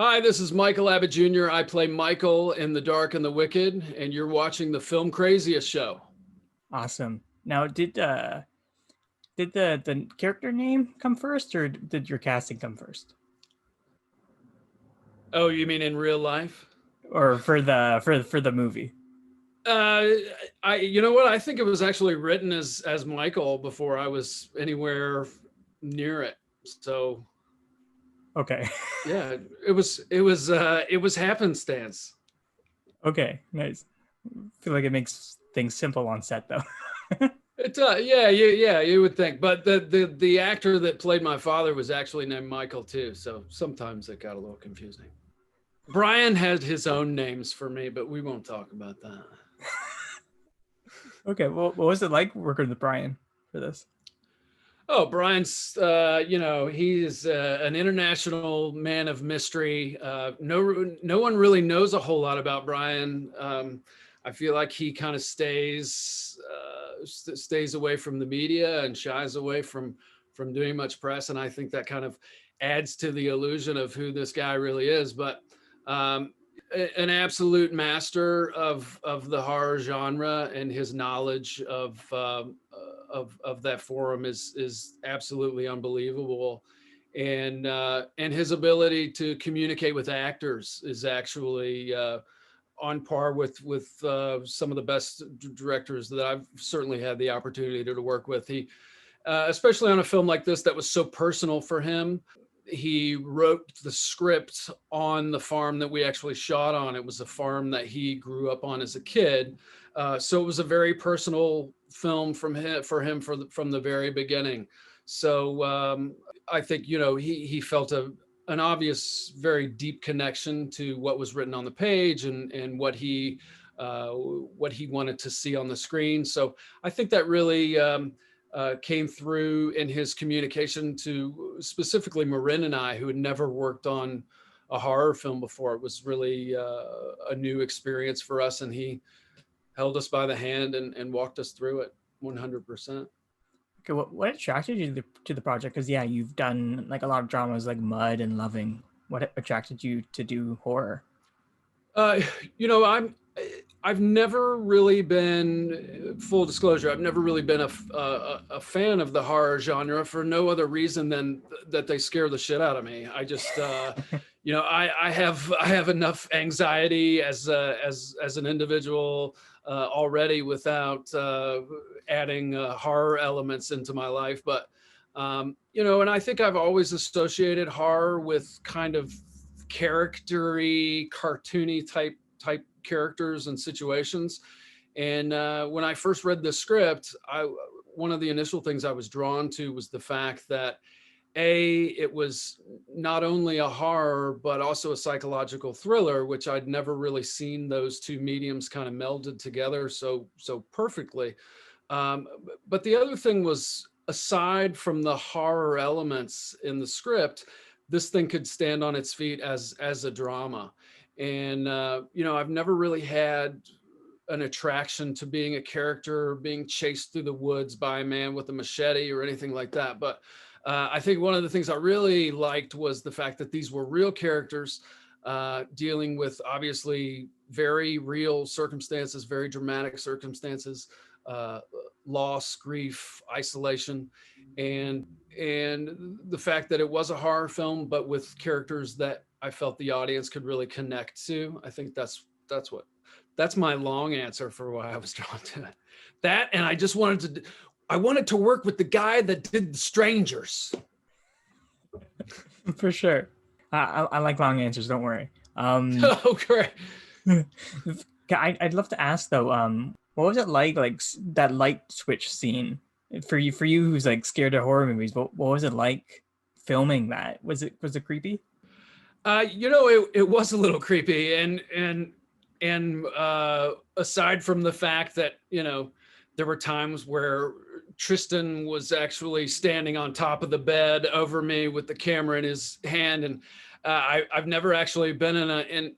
Hi, this is Michael Abbott Jr. I play Michael in The Dark and the Wicked, and you're watching the Filmcraziest Show. Awesome. Now, did the character name come first, or did your casting come first, Oh, you mean in real life? or for the movie? Uh, you know what? I think it was actually written as Michael before I was anywhere near it. So Okay. yeah, it was happenstance. Okay. Nice. I feel like it makes things simple on set, though. Yeah, you would think, but the actor that played my father was actually named Michael too. So sometimes it got a little confusing. Brian had his own names for me, but we won't talk about that. Okay. Well, what was it like working with Brian for this? Oh, Brian's, he's an international man of mystery. No one really knows a whole lot about Brian. I feel like he kind of stays away from the media and shies away from doing much press, and I think that kind of adds to the illusion of who this guy really is. But an absolute master of the horror genre, and his knowledge of that forum is absolutely unbelievable, and his ability to communicate with actors is actually on par with some of the best directors that I've certainly had the opportunity to work with. He especially on a film like this that was so personal for him. He wrote the script on the farm that we actually shot on. It was a farm that he grew up on as a kid. So it was a very personal film from the very beginning. So I think, he felt an obvious, very deep connection to what was written on the page and what he wanted to see on the screen. So I think that really came through in his communication to specifically Marin and I, who had never worked on a horror film before. It was really a new experience for us, and he held us by the hand and walked us through it 100%. Okay. What attracted you to the project? Because yeah, you've done like a lot of dramas like Mud and Loving. What attracted you to do horror? Uh, you know, I've never really been, full disclosure, I've never really been a fan of the horror genre for no other reason than that they scare the shit out of me. I just, I have enough anxiety as an individual already without adding horror elements into my life. But and I think I've always associated horror with kind of charactery, cartoony type characters and situations. And when I first read the script, one of the initial things I was drawn to was the fact that it was not only a horror but also a psychological thriller, which I'd never really seen those two mediums kind of melded together so perfectly. But the other thing was, aside from the horror elements in the script, this thing could stand on its feet as a drama. And I've never really had an attraction to being a character being chased through the woods by a man with a machete or anything like that. But I think one of the things I really liked was the fact that these were real characters dealing with obviously very real circumstances, very dramatic circumstances, loss, grief, isolation, and the fact that it was a horror film, but with characters that I felt the audience could really connect to. I think that's my long answer for why I was drawn to it. That, and I wanted to work with the guy that did The Strangers. For sure. I like long answers. Don't worry. Oh, great. I'd love to ask though. What was it like that light switch scene for you? For you, who's like scared of horror movies, what was it like filming that? Was it creepy? It was a little creepy, and aside from the fact that there were times where Tristan was actually standing on top of the bed over me with the camera in his hand, and I've never actually been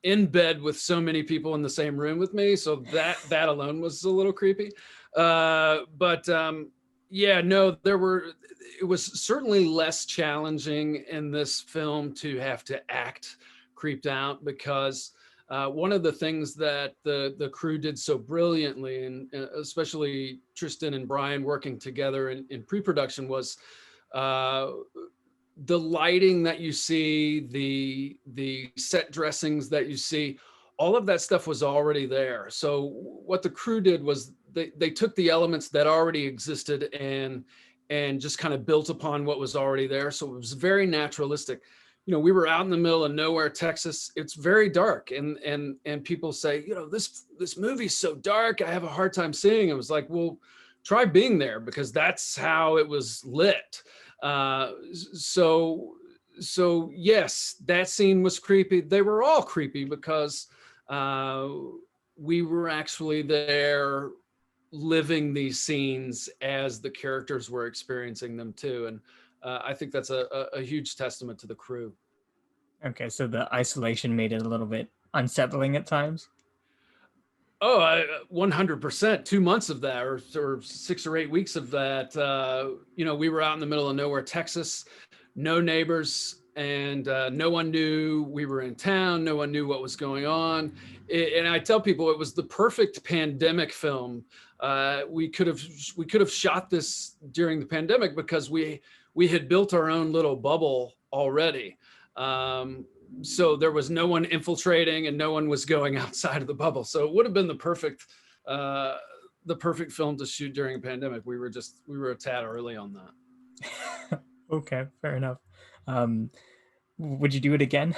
in bed with so many people in the same room with me, so that alone was a little creepy. But yeah, no, it was certainly less challenging in this film to have to act creeped out because one of the things that the crew did so brilliantly, and especially Tristan and Brian working together in pre-production, was the lighting that you see, the set dressings that you see, all of that stuff was already there. So what the crew did was they took the elements that already existed and just kind of built upon what was already there. So it was very naturalistic. You know, we were out in the middle of nowhere, Texas. It's very dark, and people say, you know, this movie's so dark, I have a hard time seeing. It was like, well, try being there, because that's how it was lit. So yes, that scene was creepy. They were all creepy because we were actually there living these scenes as the characters were experiencing them too. And I think that's a huge testament to the crew. Okay, so the isolation made it a little bit unsettling at times. Oh, 100%. 2 months of that, or 6 or 8 weeks of that. You know, we were out in the middle of nowhere, Texas, no neighbors, and no one knew we were in town. No one knew what was going on. And I tell people it was the perfect pandemic film. We could have shot this during the pandemic because we had built our own little bubble already. So there was no one infiltrating and no one was going outside of the bubble. So it would have been the perfect film to shoot during a pandemic. We were a tad early on that. Okay, fair enough. Would you do it again?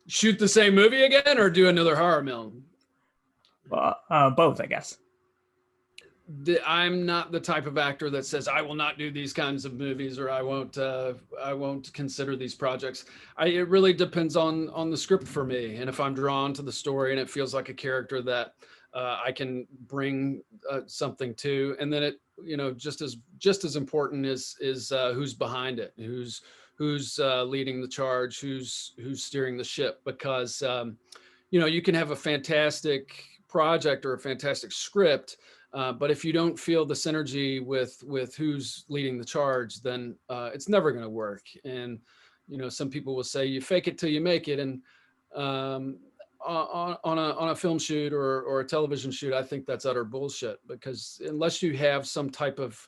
Shoot the same movie again or do another horror film? Both, I guess. I'm not the type of actor that says I will not do these kinds of movies, or I won't consider these projects. It really depends on the script for me, and if I'm drawn to the story and it feels like a character that I can bring something to, and then it, you know, just as important is who's behind it, who's leading the charge, who's steering the ship, because you know, you can have a fantastic project or a fantastic script. But if you don't feel the synergy with who's leading the charge, then it's never going to work. And you know, some people will say you fake it till you make it. And on a film shoot or a television shoot, I think that's utter bullshit, because unless you have some type of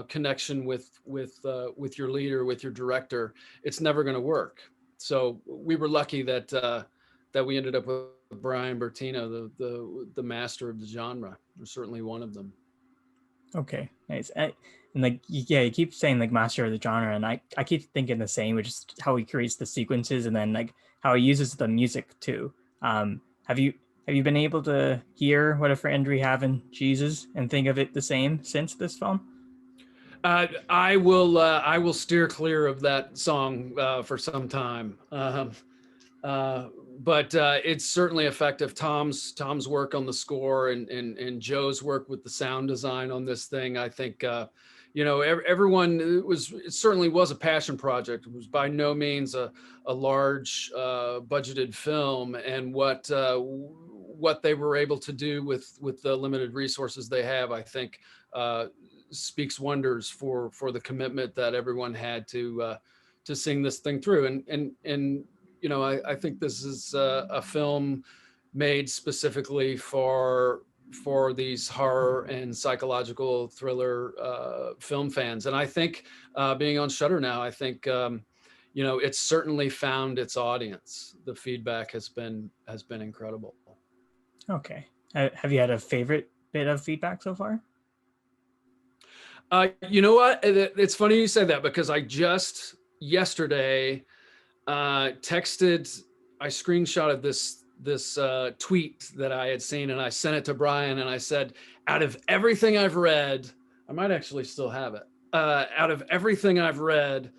connection with your leader, with your director, it's never going to work. So we were lucky that we ended up with Brian Bertino, the master of the genre, or certainly one of them. Okay, nice. And like, yeah, you keep saying like master of the genre, and I keep thinking the same, which is how he creates the sequences, and then like how he uses the music too. Have you been able to hear What a Friend We Have in Jesus and think of it the same since this film? I will steer clear of that song for some time. But it's certainly effective. Tom's work on the score and Joe's work with the sound design on this thing, I think, you know, everyone, it certainly was a passion project. It was by no means a large budgeted film, and what they were able to do with the limited resources they have, I think, speaks wonders for the commitment that everyone had to sing this thing through. And you know, I think this is a film made specifically for these horror and psychological thriller film fans. And I think being on Shudder now, I think you know, it's certainly found its audience. The feedback has been incredible. Okay. Have you had a favorite bit of feedback so far? You know what? It's funny you say that, because I just yesterday I screenshotted this tweet that I had seen, and I sent it to Brian, and I said, out of everything I've read, I might actually still have it. Out of everything I've read,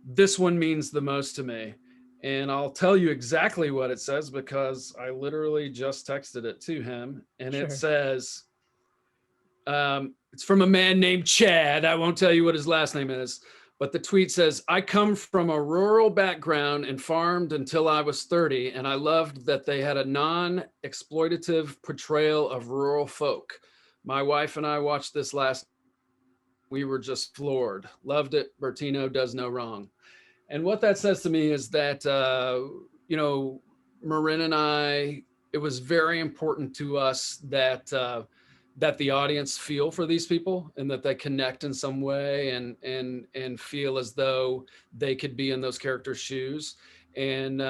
this one means the most to me. And I'll tell you exactly what it says, because I literally just texted it to him, and Sure. it says, it's from a man named Chad. I won't tell you what his last name is. But the tweet says, I come from a rural background and farmed until I was 30, and I loved that they had a non-exploitative portrayal of rural folk. My wife and I watched this last. We were just floored. Loved it. Bertino does no wrong. And what that says to me is that, Marin and I, it was very important to us that that the audience feel for these people and that they connect in some way and feel as though they could be in those characters' shoes. And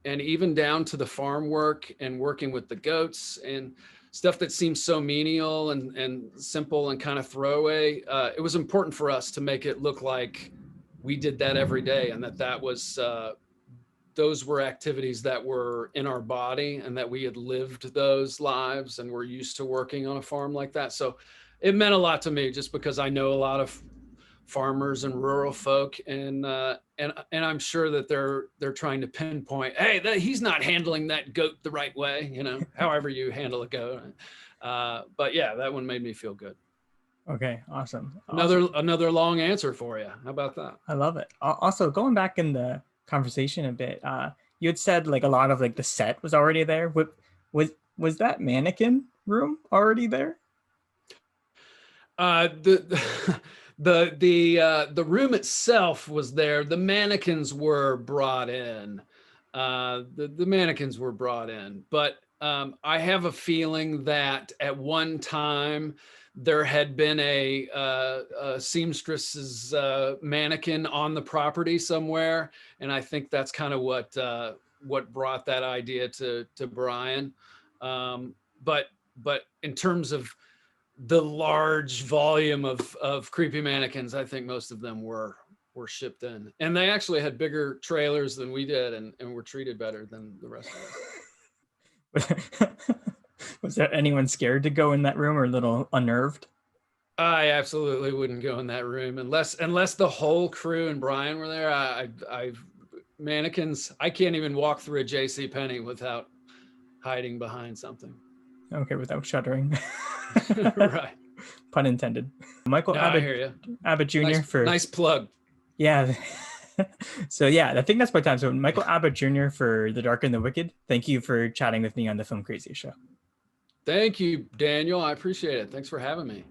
even down to the farm work and working with the goats and stuff that seems so menial and simple and kind of throwaway. It was important for us to make it look like we did that every day, and that was those were activities that were in our body and that we had lived those lives and were used to working on a farm like that. So it meant a lot to me just because I know a lot of farmers and rural folk, and I'm sure that they're trying to pinpoint, hey, he's not handling that goat the right way, however you handle a goat. But yeah, that one made me feel good. Okay, awesome. Another long answer for you. How about that? I love it. Also, going back in the conversation a bit, you had said like a lot of like the set was already there. Was that mannequin room already there? The room itself was there. The mannequins were brought in. The mannequins were brought in, but I have a feeling that at one time there had been a seamstress's mannequin on the property somewhere, and I think that's kind of what brought that idea to Brian. But in terms of the large volume of creepy mannequins, I think most of them were shipped in, and they actually had bigger trailers than we did, and were treated better than the rest of us. Was there anyone scared to go in that room or a little unnerved? I absolutely wouldn't go in that room unless the whole crew and Brian were there. I mannequins, I can't even walk through a JC Penney without hiding behind something. Okay, without shuddering. Right. Pun intended. Michael I hear you. Abbott Jr. Nice plug. Yeah. So yeah, I think that's my time. So Michael Abbott Jr. for The Dark and the Wicked. Thank you for chatting with me on the Filmcraziest Show. Thank you, Daniel. I appreciate it. Thanks for having me.